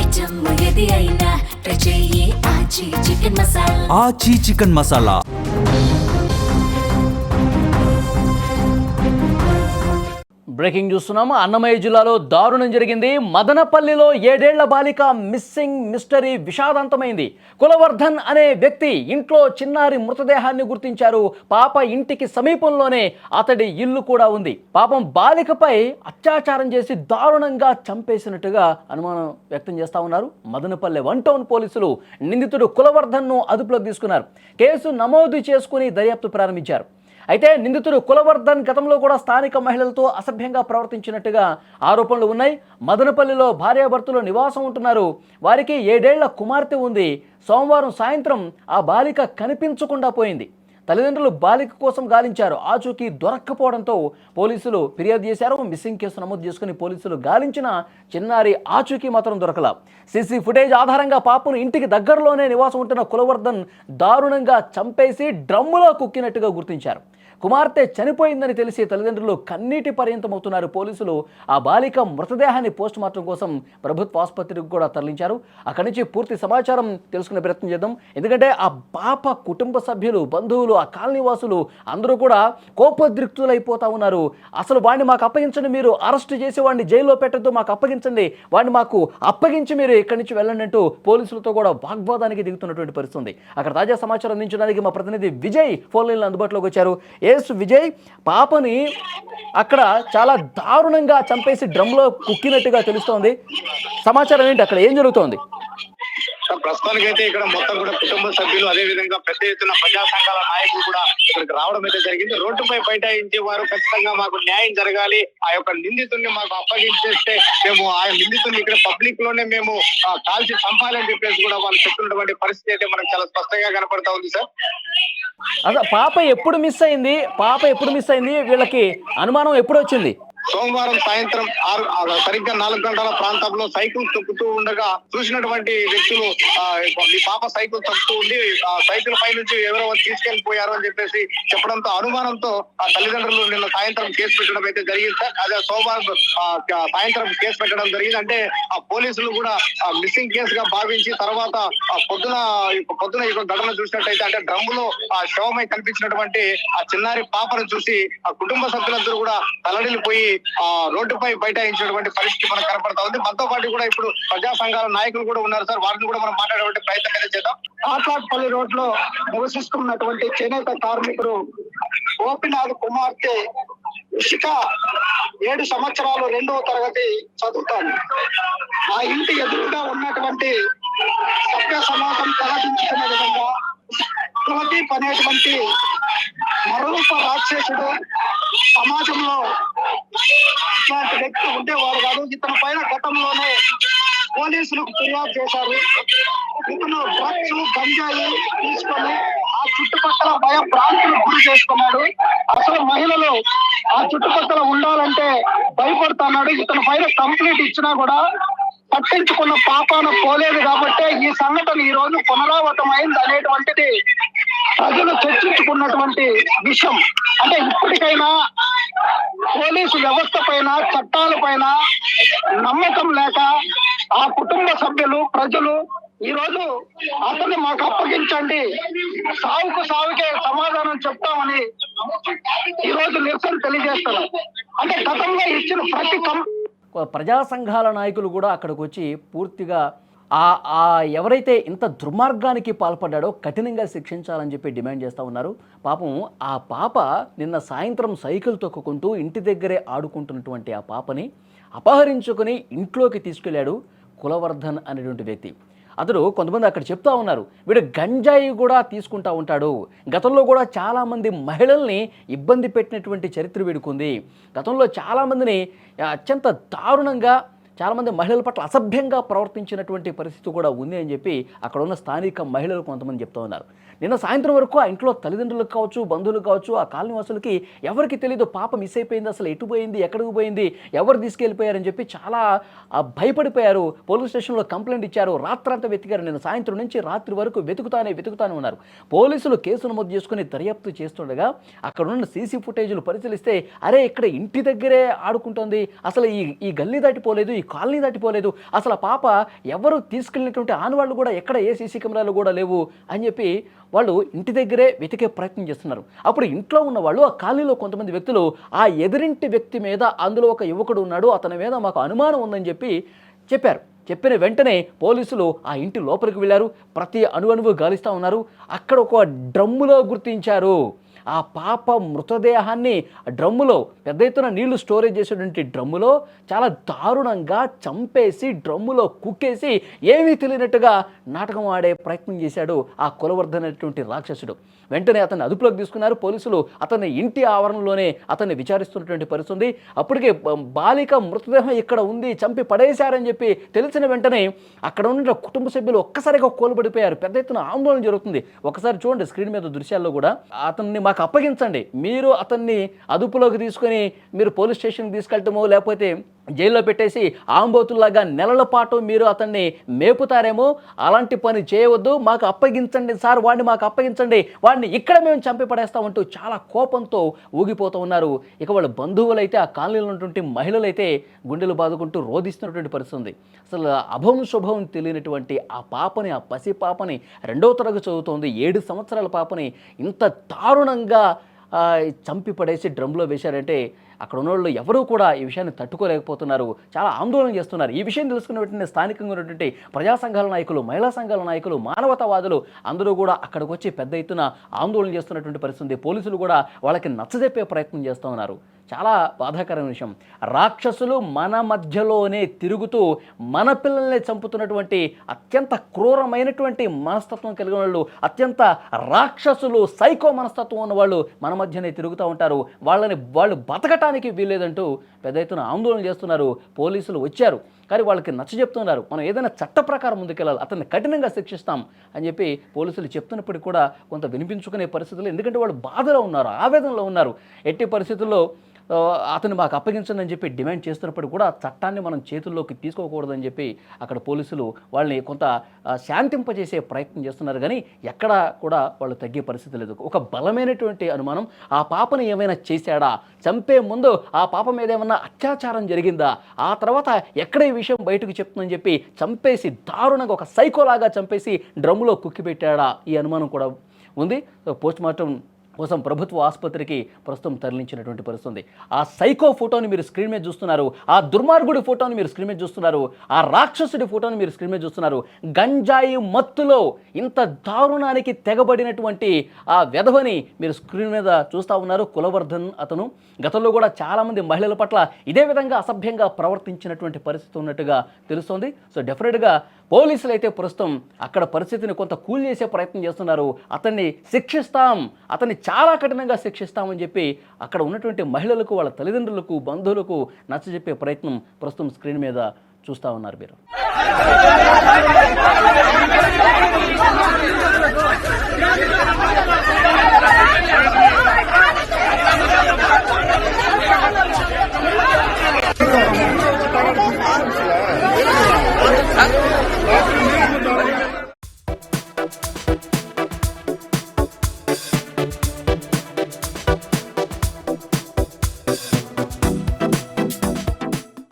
Item ఏది అయినా try చెయ్యి ఆచి చికెన్ మసాలా. ఆచి చికెన్ మసాలా. బ్రేకింగ్ చూస్తున్నాము. అన్నమయ్య జిల్లాలో దారుణం జరిగింది. మదనపల్లిలో 7 ఏళ్ల బాలిక మిస్సింగ్ మిస్టరీ విషాదాంతమైంది. కులవర్ధన్ అనే వ్యక్తి ఇంట్లో చిన్నారి మృతదేహాన్ని గుర్తించారు. పాప ఇంటికి సమీపంలోనే అతడి ఇల్లు కూడా ఉంది. పాపం బాలికపై అత్యాచారం చేసి దారుణంగా చంపేసినట్టుగా అనుమానం వ్యక్తం చేస్తా ఉన్నారు. మదనపల్లి 1 టౌన్ పోలీసులు నిందితుడు కులవర్ధన్ను అదుపులోకి తీసుకున్నారు. కేసు నమోదు చేసుకుని దర్యాప్తు ప్రారంభించారు. అయితే నిందితుడు కులవర్ధన్ గతంలో కూడా స్థానిక మహిళలతో అసభ్యంగా ప్రవర్తించినట్టుగా ఆరోపణలు ఉన్నాయి. మదనపల్లిలో భార్యాభర్తలు నివాసం ఉంటున్నారు. వారికి 7 ఏళ్ల కుమార్తె ఉంది. సోమవారం సాయంత్రం ఆ బాలిక కనిపించకుండా పోయింది. తల్లిదండ్రులు బాలిక కోసం గాలించారు. ఆచూకీ దొరక్కపోవడంతో పోలీసులు ఫిర్యాదు చేశారు. మిస్సింగ్ కేసు నమోదు చేసుకుని పోలీసులు గాలించిన చిన్నారి ఆచూకీ మాత్రం దొరకల. సీసీ ఫుటేజ్ ఆధారంగా పాపను ఇంటికి దగ్గరలోనే నివాసం ఉంటున్న కులవర్ధన్ దారుణంగా చంపేసి డ్రమ్ములో కుక్కినట్టుగా గుర్తించారు. కుమార్తె చనిపోయిందని తెలిసి తల్లిదండ్రులు కన్నీటి పర్యంతమవుతున్నారు. పోలీసులు ఆ బాలిక మృతదేహాన్ని పోస్టుమార్టం కోసం ప్రభుత్వ ఆసుపత్రికి కూడా తరలించారు. అక్కడి నుంచి పూర్తి సమాచారం తెలుసుకునే ప్రయత్నం చేద్దాం. ఎందుకంటే ఆ పాప కుటుంబ సభ్యులు, బంధువులు, ఆ కాలనీ వాసులు అందరూ కూడా కోపోద్రిక్తులైపోతా ఉన్నారు. అసలు వాడిని మాకు అప్పగించండి, మీరు అరెస్ట్ చేసి వాడిని జైల్లో పెట్టద్దు, మాకు అప్పగించండి, వాడిని మాకు అప్పగించి మీరు ఇక్కడి నుంచి వెళ్ళండి అంటూ పోలీసులతో కూడా వాగ్వాదానికి దిగుతున్నటువంటి పరిస్థితి ఉంది. అక్కడ తాజా సమాచారం అందించడానికి మా ప్రతినిధి విజయ్ ఫోన్ లైన్లో అందుబాటులోకి వచ్చారు. విజయ్, పాపని అక్కడ చాలా దారుణంగా చంపేసి డ్రమ్లో కుక్కినట్టుగా తెలుస్తోంది. సమాచారం ఏంటి, అక్కడ ఏం జరుగుతోంది? ప్రస్తుతానికి అయితే ఇక్కడ మొత్తం కూడా కుటుంబ సభ్యులు, అదే విధంగా పెద్ద ఎత్తున ప్రజా సంఘాల నాయకులు కూడా ఇక్కడికి రావడం అయితే జరిగింది. రోడ్డుపై బైఠాయించే వారు ఖచ్చితంగా మాకు న్యాయం జరగాలి, ఆ యొక్క నిందితుడిని మాకు అప్పగించేస్తే మేము ఆ నిందితుడిని ఇక్కడ పబ్లిక్ లోనే మేము కాల్చి చంపాలని చెప్పేసి కూడా వాళ్ళు చెప్తున్నటువంటి పరిస్థితి అయితే మనకు చాలా స్పష్టంగా కనపడతా ఉంది సార్. అసలు పాప ఎప్పుడు మిస్ అయింది? వీళ్ళకి అనుమానం ఎప్పుడు వచ్చింది? సోమవారం సాయంత్రం సరిగ్గా 4 గంటల ప్రాంతంలో సైకిల్ తొక్కుతూ ఉండగా చూసినటువంటి వ్యక్తులు మీ పాప సైకిల్ తొక్కుతూ ఉంది, ఆ సైకిల్ పై నుంచి ఎవరో తీసుకెళ్లిపోయారు అని చెప్పేసి చెప్పడంతో అనుమానంతో ఆ తల్లిదండ్రులు నిన్న సాయంత్రం కేసు పెట్టడం అయితే జరిగింది సార్. అదే సోమవారం సాయంత్రం కేసు పెట్టడం జరిగింది. అంటే ఆ పోలీసులు కూడా మిస్సింగ్ కేసుగా భావించి తర్వాత పొద్దున ఈ ఘటన చూసినట్టయితే అంటే డ్రమ్ములో ఆ శవమై కనిపించినటువంటి ఆ చిన్నారి పాపను చూసి ఆ కుటుంబ సభ్యులందరూ కూడా తలడిల్లిపోయి ఆ రోడ్డుపై బైఠాయించినటువంటి పరిస్థితి మనకు కనపడతా ఉంది. మనతో పాటు కూడా ఇప్పుడు ప్రజా సంఘాల నాయకులు కూడా ఉన్నారు సార్, వారిని కూడా మనం మాట్లాడే ప్రయత్నం అయితే చేద్దాం. ఆట్లాట్పల్లి రోడ్ లో నివసిస్తున్నటువంటి చేనేత కార్మికుడు గోపినాథ్ కుమార్తె ఇషిక 7 సంవత్సరాలు 2వ తరగతి చదువుతాను. ఆ ఇంటి ఎదురుగా ఉన్నటువంటి సభ్య సమాజం తలదించుకునే విధంగా కులదీప్ అనేటువంటి మరొక రాక్షసుడు సమాజంలో ఇట్లాంటి వ్యక్తి ఉండేవాడు కాదు. ఇతని పైన గతంలోనే పోలీసులకు ఫిర్యాదు చేశారు. ఇతను డ్రగ్స్, గంజాయి తీసుకొని ఆ చుట్టుపక్కల భయభ్రాంతులకు గురి చేసుకున్నాడు. అసలు మహిళలు ఆ చుట్టుపక్కల ఉండాలంటే భయపడుతున్నాడు. ఇతని పైన కంప్లైంట్ ఇచ్చినా కూడా పట్టించుకున్న పాపాన పోలేదు. కాబట్టి ఈ సంఘటన ఈ రోజు పునరావృతం అయింది అనేటువంటిది ప్రజలు చర్చించుకున్నటువంటి విషయం. అంటే ఇప్పటికైనా పోలీసు వ్యవస్థ పైన, చట్టాల పైన నమ్మకం లేక ఆ కుటుంబ సభ్యులు, ప్రజలు ఈ రోజు అతన్ని మాకు అప్పగించండి, సావుకే సమాధానం చెప్తామని ఈ రోజు నిరసన తెలియజేస్తారు. అంటే గతంలో ఇచ్చిన ప్రతి ప్రజా సంఘాల నాయకులు కూడా అక్కడికి వచ్చి పూర్తిగా ఎవరైతే ఇంత దుర్మార్గానికి పాల్పడ్డాడో కఠినంగా శిక్షించాలని చెప్పి డిమాండ్ చేస్తూ ఉన్నారు. పాపం ఆ పాప నిన్న సాయంత్రం సైకిల్ తొక్కుకుంటూ ఇంటి దగ్గరే ఆడుకుంటున్నటువంటి ఆ పాపని అపహరించుకొని ఇంట్లోకి తీసుకెళ్లాడు కులవర్ధన్ అనేటువంటి వ్యక్తి. అతడు కొంతమంది అక్కడ చెప్తా ఉన్నారు, వీడు గంజాయి కూడా తీసుకుంటా ఉంటాడు, గతంలో కూడా చాలామంది మహిళల్ని ఇబ్బంది పెట్టినటువంటి చరిత్ర వీడుకుంది, గతంలో చాలామందిని అత్యంత దారుణంగా చాలామంది మహిళల పట్ల అసభ్యంగా ప్రవర్తించినటువంటి పరిస్థితి కూడా ఉంది అని చెప్పి అక్కడ ఉన్న స్థానిక మహిళలు కొంతమంది చెప్తూ ఉన్నారు. నిన్న సాయంత్రం వరకు ఆ ఇంట్లో తల్లిదండ్రులకు కావచ్చు, బంధువులకు కావచ్చు, ఆ కాలనీ వాసులకి ఎవరికి తెలియదు పాప మిస్ అయిపోయింది, అసలు ఎటు పోయింది, ఎక్కడికి పోయింది, ఎవరు తీసుకెళ్ళిపోయారని చెప్పి చాలా భయపడిపోయారు. పోలీస్ స్టేషన్లో కంప్లైంట్ ఇచ్చారు. రాత్రంతా వెతికారు. నిన్న సాయంత్రం నుంచి రాత్రి వరకు వెతుకుతానే ఉన్నారు. పోలీసులు కేసు నమోదు చేసుకుని దర్యాప్తు చేస్తుండగా అక్కడ ఉన్న సీసీ ఫుటేజ్లు పరిశీలిస్తే అరే ఇక్కడ ఇంటి దగ్గరే ఆడుకుంటోంది, అసలు ఈ గల్లీ దాటిపోలేదు, ఈ కాలనీ దాటిపోలేదు, అసలు ఆ పాప ఎవరు తీసుకెళ్ళినటువంటి ఆనవాళ్ళు కూడా ఎక్కడ ఏ సీసీ కెమెరాలు కూడా లేవు అని చెప్పి వాళ్ళు ఇంటి దగ్గరే వెతికే ప్రయత్నం చేస్తున్నారు. అప్పుడు ఇంట్లో ఉన్న వాళ్ళు ఆ కాలనీలో కొంతమంది వ్యక్తులు ఆ ఎదురింటి వ్యక్తి మీద, అందులో ఒక యువకుడు ఉన్నాడు, అతని మీద మాకు అనుమానం ఉందని చెప్పి చెప్పారు. చెప్పిన వెంటనే పోలీసులు ఆ ఇంటి లోపలికి వెళ్ళారు. ప్రతి అణువణువు గాలిస్తూ ఉన్నారు. అక్కడ ఒక డ్రమ్ములో గుర్తించారు ఆ పాప మృతదేహాన్ని. డ్రమ్ములో పెద్ద ఎత్తున నీళ్లు స్టోరేజ్ చేసేటువంటి డ్రమ్ములో చాలా దారుణంగా చంపేసి డ్రమ్ములో కుక్కేసి ఏమీ తెలియనట్టుగా నాటకం ఆడే ప్రయత్నం చేశాడు ఆ కులవర్ధన్ అనేటువంటి రాక్షసుడు. వెంటనే అతన్ని అదుపులోకి తీసుకున్నారు పోలీసులు. అతన్ని ఇంటి ఆవరణలోనే అతన్ని విచారిస్తున్నటువంటి పరిస్థితి. అప్పటికే బాలిక మృతదేహం ఇక్కడ ఉంది, చంపి పడేశారని చెప్పి తెలిసిన వెంటనే అక్కడ ఉన్న కుటుంబ సభ్యులు ఒక్కసారిగా కోలుబడిపోయారు. పెద్ద ఎత్తున ఆందోళన జరుగుతుంది. ఒకసారి చూడండి స్క్రీన్ మీద దృశ్యాల్లో కూడా. అతన్ని మాకు అప్పగించండి, మీరు అతన్ని అదుపులోకి తీసుకొని మీరు పోలీస్ స్టేషన్కి తీసుకెళ్ళటమో లేకపోతే జైల్లో పెట్టేసి ఆంబోతుల్లాగా నెలల పాటు మీరు అతన్ని మేపుతారేమో, అలాంటి పని చేయవద్దు, మాకు అప్పగించండి సార్, వాడిని మాకు అప్పగించండి, వాడిని ఇక్కడ మేము చంపి పడేస్తామంటూ చాలా కోపంతో ఊగిపోతూ ఉన్నారు. ఇక వాళ్ళ బంధువులైతే, ఆ కాలనీలో ఉన్నటువంటి మహిళలైతే గుండెలు బాదుకుంటూ రోధిస్తున్నటువంటి పరిస్థితి ఉంది. అసలు అభం శుభం తెలియనటువంటి ఆ పాపని, ఆ పసి పాపని, 2వ తరగతి చదువుతోంది, 7 సంవత్సరాల పాపని ఇంత దారుణంగా చంపి పడేసి డ్రమ్లో వేశారంటే అక్కడ ఉన్నవాళ్ళు ఎవరూ కూడా ఈ విషయాన్ని తట్టుకోలేకపోతున్నారు, చాలా ఆందోళన చేస్తున్నారు. ఈ విషయం తెలుసుకున్న వెంటనే స్థానికంగా ఉన్నటువంటి ప్రజా సంఘాల నాయకులు, మహిళా సంఘాల నాయకులు, మానవతావాదులు అందరూ కూడా అక్కడికి వచ్చి పెద్ద ఎత్తున ఆందోళన చేస్తున్నటువంటి పరిస్థితి. పోలీసులు కూడా వాళ్ళకి నచ్చజెప్పే ప్రయత్నం చేస్తూ ఉన్నారు. చాలా బాధాకరమైన విషయం. రాక్షసులు మన మధ్యలోనే తిరుగుతూ మన పిల్లల్ని చంపుతున్నటువంటి అత్యంత క్రూరమైనటువంటి మనస్తత్వం కలిగిన వాళ్ళు, అత్యంత రాక్షసులు, సైకో మనస్తత్వం ఉన్న వాళ్ళు మన మధ్యనే తిరుగుతూ ఉంటారు. వాళ్ళు బతకటానికి వీల్లేదంటూ పెద్ద ఎత్తున ఆందోళన చేస్తున్నారు. పోలీసులు వచ్చారు కానీ వాళ్ళకి నచ్చజెప్తున్నారు, మనం ఏదైనా చట్ట ప్రకారం ముందుకెళ్ళాలి, అతన్ని కఠినంగా శిక్షిస్తాం అని చెప్పి పోలీసులు చెప్తున్నప్పటికీ కూడా కొంత వినిపించుకునే పరిస్థితులు. ఎందుకంటే వాళ్ళు బాధలో ఉన్నారు, ఆవేదనలో ఉన్నారు. ఎట్టి పరిస్థితుల్లో అతను మాకు అప్పగించండి అని చెప్పి డిమాండ్ చేస్తున్నప్పుడు కూడా చట్టాన్ని మనం చేతుల్లోకి తీసుకోకూడదని చెప్పి అక్కడ పోలీసులు వాళ్ళని కొంత శాంతింపజేసే ప్రయత్నం చేస్తున్నారు. కానీ ఎక్కడా కూడా వాళ్ళు తగ్గే పరిస్థితి లేదు. ఒక బలమైనటువంటి అనుమానం, ఆ పాపను ఏమైనా చేశాడా, చంపే ముందు ఆ పాప మీద ఏమన్నా అత్యాచారం జరిగిందా, ఆ తర్వాత ఎక్కడ ఈ విషయం బయటకు చెప్తుందని చెప్పి చంపేసి దారుణంగా ఒక సైకోలాగా చంపేసి డ్రమ్ములో కుక్కిపెట్టాడా, ఈ అనుమానం కూడా ఉంది. పోస్ట్మార్టం కోసం ప్రభుత్వ ఆసుపత్రికి ప్రస్తుతం తరలించినటువంటి పరిస్థితి. ఆ సైకో ఫోటోని మీరు స్క్రీన్ మీద చూస్తున్నారు, ఆ దుర్మార్గుడి ఫోటోని మీరు స్క్రీన్ మీద చూస్తున్నారు, ఆ రాక్షసుడి ఫోటోని మీరు స్క్రీన్ మీద చూస్తున్నారు. గంజాయి మత్తులో ఇంత దారుణానికి తెగబడినటువంటి ఆ వెధవని మీరు స్క్రీన్ మీద చూస్తూ ఉన్నారు. కులవర్ధన్ అతను గతంలో కూడా చాలామంది మహిళల పట్ల ఇదే విధంగా అసభ్యంగా ప్రవర్తించినటువంటి పరిస్థితి ఉన్నట్టుగా తెలుస్తోంది. సో డెఫినెట్గా పోలీసులు అయితే ప్రస్తుతం అక్కడ పరిస్థితిని కొంత కూల్ చేసే ప్రయత్నం చేస్తున్నారు. అతన్ని శిక్షిస్తాం, అతన్ని చాలా కఠినంగా శిక్షిస్తామని చెప్పి అక్కడ ఉన్నటువంటి మహిళలకు, వాళ్ళ తల్లిదండ్రులకు, బంధువులకు నచ్చజెప్పే ప్రయత్నం ప్రస్తుతం స్క్రీన్ మీద చూస్తూ ఉన్నారు మీరు.